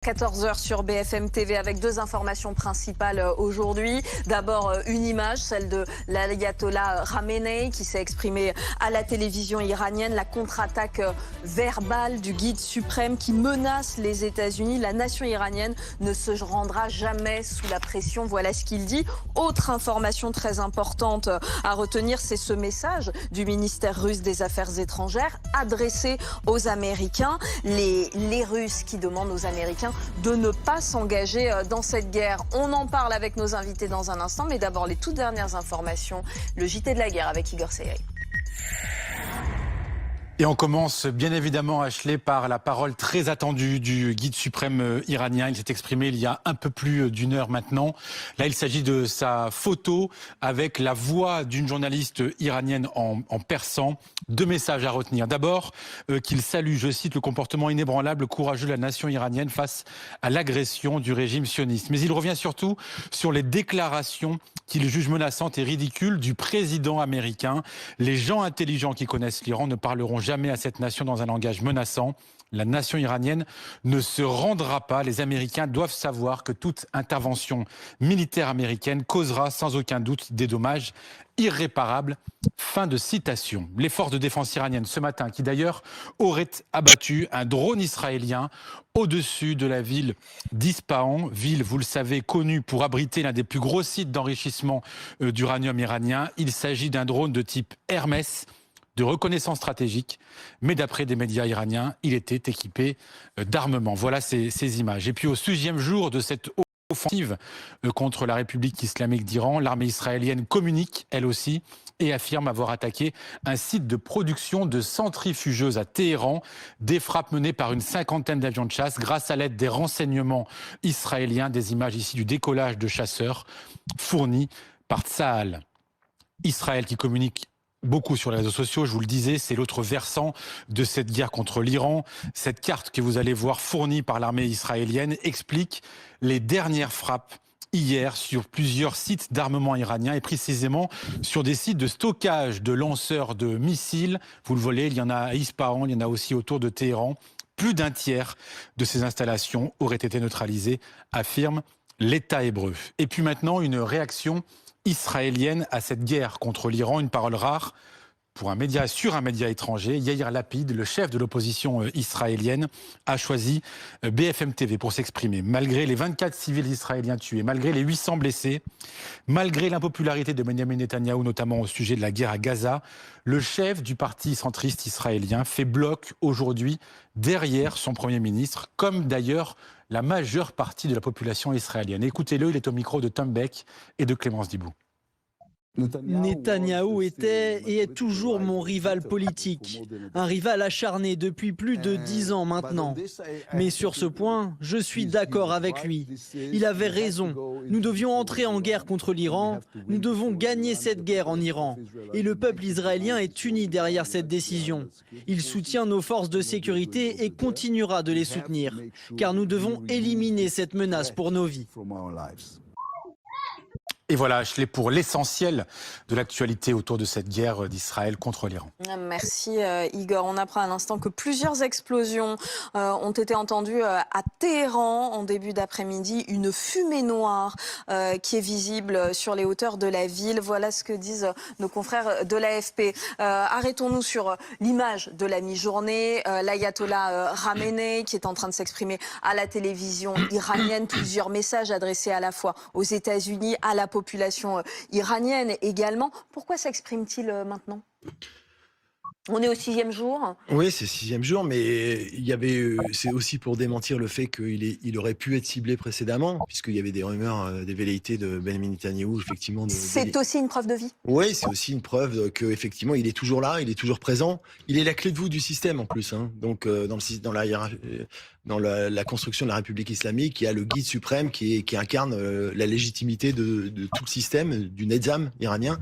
14h sur BFM TV avec deux informations principales aujourd'hui. D'abord, une image, celle de l'ayatollah Khamenei qui s'est exprimé à la télévision iranienne. La contre-attaque verbale du guide suprême qui menace les États-Unis. La nation iranienne ne se rendra jamais sous la pression. Voilà ce qu'il dit. Autre information très importante à retenir, c'est ce message du ministère russe des Affaires étrangères adressé aux Américains. Les Russes qui demandent aux Américains de ne pas s'engager dans cette guerre. On en parle avec nos invités dans un instant, mais d'abord les toutes dernières informations. Le JT de la guerre avec Igor Seyri. Et on commence bien évidemment, Ashley, par la parole très attendue du guide suprême iranien. Il s'est exprimé il y a un peu plus d'une heure maintenant. Là, il s'agit de sa photo avec la voix d'une journaliste iranienne en persan. Deux messages à retenir. D'abord, qu'il salue, je cite, le comportement inébranlable, courageux de la nation iranienne face à l'agression du régime sioniste. Mais il revient surtout sur les déclarations qu'il juge menaçantes et ridicules du président américain. Les gens intelligents qui connaissent l'Iran ne parleront jamais à cette nation dans un langage menaçant. La nation iranienne ne se rendra pas. Les Américains doivent savoir que toute intervention militaire américaine causera sans aucun doute des dommages irréparables. Fin de citation. Les forces de défense iraniennes ce matin, qui d'ailleurs auraient abattu un drone israélien au-dessus de la ville d'Ispahan, ville, vous le savez, connue pour abriter l'un des plus gros sites d'enrichissement d'uranium iranien. Il s'agit d'un drone de type Hermès, de reconnaissance stratégique, mais d'après des médias iraniens, il était équipé d'armement. Voilà ces images. Et puis au 6e jour de cette offensive contre la République islamique d'Iran, l'armée israélienne communique, elle aussi, et affirme avoir attaqué un site de production de centrifugeuses à Téhéran, des frappes menées par une cinquantaine d'avions de chasse grâce à l'aide des renseignements israéliens, des images ici du décollage de chasseurs fournis par Tsahal. Israël qui communique beaucoup sur les réseaux sociaux, je vous le disais, c'est l'autre versant de cette guerre contre l'Iran. Cette carte que vous allez voir fournie par l'armée israélienne explique les dernières frappes hier sur plusieurs sites d'armement iranien et précisément sur des sites de stockage de lanceurs de missiles. Vous le voyez, il y en a à Ispahan, il y en a aussi autour de Téhéran. Plus d'un tiers de ces installations auraient été neutralisées, affirme l'État hébreu. Et puis maintenant, une réaction israélienne à cette guerre contre l'Iran, une parole rare pour un média étranger. Yair Lapid, le chef de l'opposition israélienne, a choisi BFM TV pour s'exprimer. Malgré les 24 civils israéliens tués, malgré les 800 blessés, malgré l'impopularité de Benjamin Netanyahou, notamment au sujet de la guerre à Gaza, le chef du parti centriste israélien fait bloc aujourd'hui derrière son Premier ministre, comme d'ailleurs la majeure partie de la population israélienne. Écoutez-le, il est au micro de Tom Beck et de Clémence Dibou. Netanyahou était et est toujours mon rival politique, un rival acharné depuis plus de 10 ans maintenant. Mais sur ce point, je suis d'accord avec lui. Il avait raison. Nous devions entrer en guerre contre l'Iran. Nous devons gagner cette guerre en Iran. Et le peuple israélien est uni derrière cette décision. Il soutient nos forces de sécurité et continuera de les soutenir, car nous devons éliminer cette menace pour nos vies. Et voilà, Ashley, pour l'essentiel de l'actualité autour de cette guerre d'Israël contre l'Iran. Merci Igor. On apprend à l'instant que plusieurs explosions ont été entendues à Téhéran en début d'après-midi. Une fumée noire qui est visible sur les hauteurs de la ville. Voilà ce que disent nos confrères de l'AFP. Arrêtons-nous sur l'image de la mi-journée. L'ayatollah Khamenei qui est en train de s'exprimer à la télévision iranienne. Plusieurs messages adressés à la fois aux États-Unis, à la population iranienne également. Pourquoi s'exprime-t-il maintenant ? On est au 6e jour. Oui, c'est le 6e jour, mais c'est aussi pour démentir le fait qu'il aurait pu être ciblé précédemment, puisqu'il y avait des rumeurs, des velléités de Benjamin Netanyahou, effectivement. C'est aussi une preuve de vie. Oui, c'est aussi une preuve qu'effectivement, il est toujours là, il est toujours présent. Il est la clé de voûte du système en plus. Hein. Donc, dans la construction de la République islamique, il y a le guide suprême qui incarne la légitimité de tout le système, du Nizam iranien.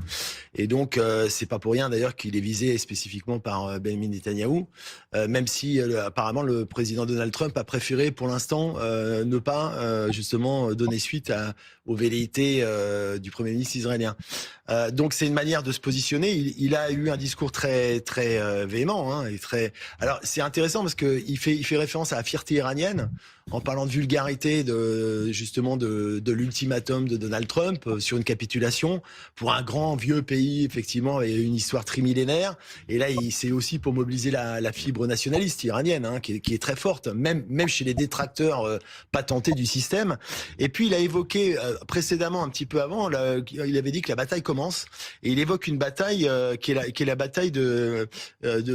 Et donc, c'est pas pour rien d'ailleurs qu'il est visé spécifiquement par Benjamin Netanyahou, même si apparemment le président Donald Trump a préféré pour l'instant ne pas justement donner suite aux velléités du Premier ministre israélien. Donc c'est une manière de se positionner. Il a eu un discours très véhément, hein, et très. Alors c'est intéressant parce que il fait référence à la fierté iranienne en parlant de vulgarité justement de l'ultimatum de Donald Trump sur une capitulation pour un grand vieux pays, effectivement, et une histoire trimillénaire. Et là, c'est aussi pour mobiliser la fibre nationaliste iranienne, hein, qui est très forte, même chez les détracteurs patentés du système. Et puis, il a évoqué précédemment, un petit peu avant, il avait dit que la bataille commence. Et il évoque une bataille qui est la bataille de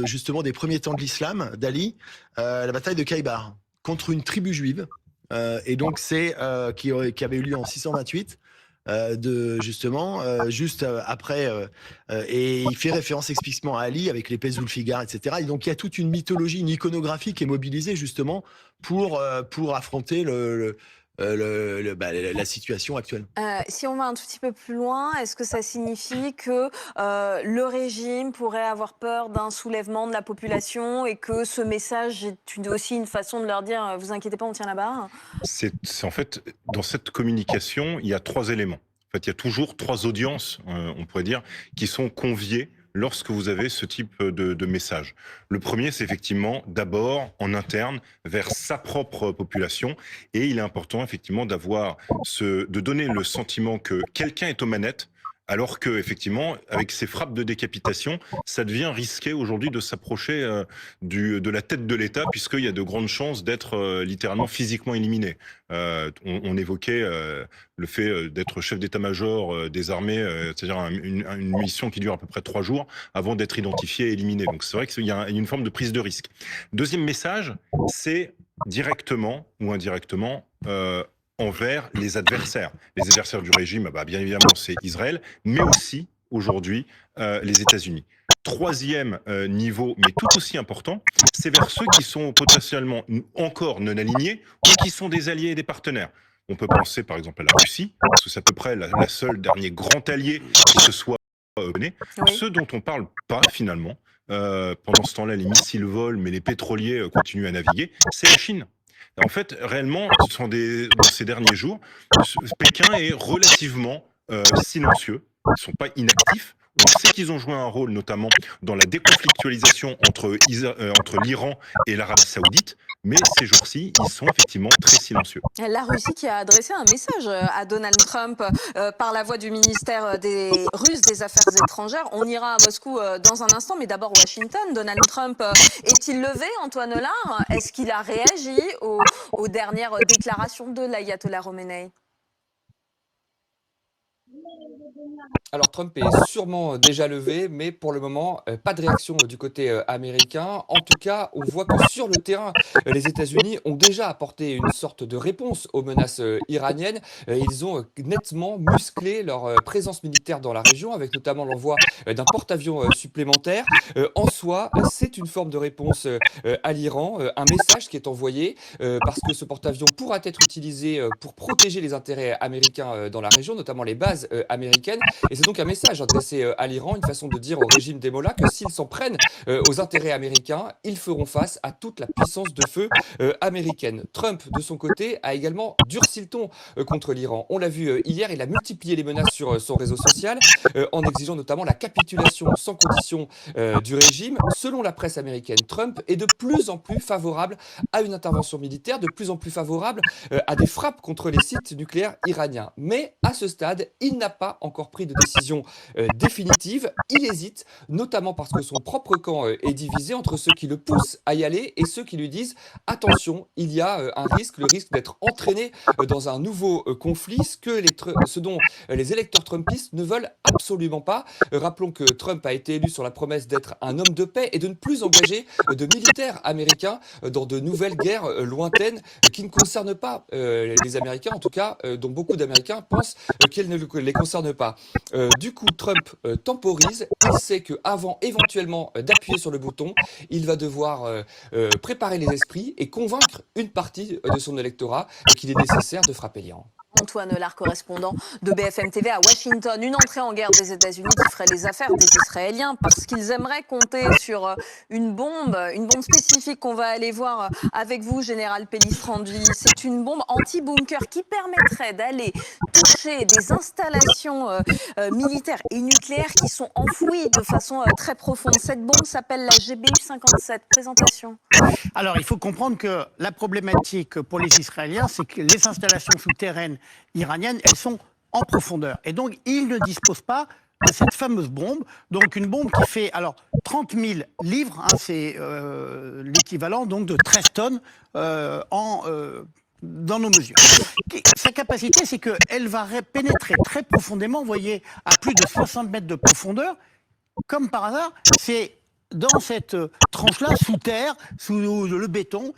justement des premiers temps de l'islam, d'Ali, la bataille de Khaybar, contre une tribu juive, et donc c'est qui avait eu lieu en 628, juste après, et il fait référence explicitement à Ali avec l'épée Zulfiqar, etc. Et donc il y a toute une mythologie, une iconographie qui est mobilisée justement pour affronter la situation actuelle. Si on va un tout petit peu plus loin, est-ce que ça signifie que le régime pourrait avoir peur d'un soulèvement de la population et que ce message est aussi une façon de leur dire « vous inquiétez pas, on tient la barre » ? C'est en fait, dans cette communication, il y a 3 éléments. En fait, il y a toujours 3 audiences, on pourrait dire, qui sont conviées lorsque vous avez ce type de message. Le premier, c'est effectivement d'abord en interne vers sa propre population, et il est important effectivement de donner le sentiment que quelqu'un est aux manettes, alors que effectivement, avec ces frappes de décapitation, ça devient risqué aujourd'hui de s'approcher de la tête de l'État, puisqu'il y a de grandes chances d'être littéralement physiquement éliminé. On évoquait le fait d'être chef d'état-major des armées, c'est-à-dire une mission qui dure à peu près 3 jours avant d'être identifié et éliminé. Donc c'est vrai qu'il y a une forme de prise de risque. Deuxième message, c'est directement ou indirectement envers les adversaires. Les adversaires du régime, bien évidemment, c'est Israël, mais aussi, aujourd'hui, les États-Unis. Troisième niveau, mais tout aussi important, c'est vers ceux qui sont potentiellement encore non alignés ou qui sont des alliés et des partenaires. On peut penser par exemple à la Russie, parce que c'est à peu près la seule dernier grand allié qui se soit donné. Oui. Ceux dont on ne parle pas finalement, pendant ce temps-là, les missiles volent, mais les pétroliers continuent à naviguer, c'est la Chine. En fait, réellement, dans ces derniers jours, Pékin est relativement silencieux. Ils ne sont pas inactifs. On sait qu'ils ont joué un rôle, notamment dans la déconflictualisation entre l'Iran et l'Arabie Saoudite, mais ces jours-ci, ils sont effectivement très silencieux. La Russie qui a adressé un message à Donald Trump par la voix du ministère des Russes des Affaires étrangères. On ira à Moscou dans un instant, mais d'abord Washington. Donald Trump est-il levé, Antoine Hollard? Est-ce qu'il a réagi aux dernières déclarations de l'ayatollah Khomeini? Alors Trump est sûrement déjà levé, mais pour le moment, pas de réaction du côté américain. En tout cas, on voit que sur le terrain, les États-Unis ont déjà apporté une sorte de réponse aux menaces iraniennes. Ils ont nettement musclé leur présence militaire dans la région, avec notamment l'envoi d'un porte-avions supplémentaire. En soi, c'est une forme de réponse à l'Iran, un message qui est envoyé, parce que ce porte-avions pourra être utilisé pour protéger les intérêts américains dans la région, notamment les bases américaines. Et c'est donc un message adressé à l'Iran, une façon de dire au régime des Mollahs que s'ils s'en prennent aux intérêts américains, ils feront face à toute la puissance de feu américaine. Trump, de son côté, a également durci le ton contre l'Iran. On l'a vu hier, il a multiplié les menaces sur son réseau social en exigeant notamment la capitulation sans condition du régime. Selon la presse américaine, Trump est de plus en plus favorable à une intervention militaire, de plus en plus favorable à des frappes contre les sites nucléaires iraniens. Mais à ce stade, il n'a pas encore pris de décision définitive. Il hésite, notamment parce que son propre camp est divisé entre ceux qui le poussent à y aller et ceux qui lui disent « Attention, il y a un risque, le risque d'être entraîné dans un nouveau conflit », ce dont les électeurs trumpistes ne veulent absolument pas. Rappelons que Trump a été élu sur la promesse d'être un homme de paix et de ne plus engager de militaires américains dans de nouvelles guerres lointaines qui ne concernent pas les Américains, en tout cas dont beaucoup d'Américains pensent qu'elles ne les concernent pas. Du coup, Trump temporise. Il sait qu'avant éventuellement d'appuyer sur le bouton, il va devoir préparer les esprits et convaincre une partie de son électorat qu'il est nécessaire de frapper l'Iran. Antoine Lard, correspondant de BFM TV à Washington. Une entrée en guerre des États-Unis qui ferait les affaires des Israéliens parce qu'ils aimeraient compter sur une bombe spécifique qu'on va aller voir avec vous, Général Pellistrandi. C'est une bombe anti-bunker qui permettrait d'aller toucher des installations militaires et nucléaires qui sont enfouies de façon très profonde. Cette bombe s'appelle la GBU-57. Présentation. Alors, il faut comprendre que la problématique pour les Israéliens, c'est que les installations souterraines iraniennes, elles sont en profondeur. Et donc, ils ne disposent pas de cette fameuse bombe. Donc, une bombe qui fait 30 000 livres, hein, c'est l'équivalent donc de 13 tonnes dans nos mesures. Sa capacité, c'est qu'elle va pénétrer très profondément, vous voyez, à plus de 60 mètres de profondeur. Comme par hasard, c'est dans cette tranche-là, sous terre, sous le béton,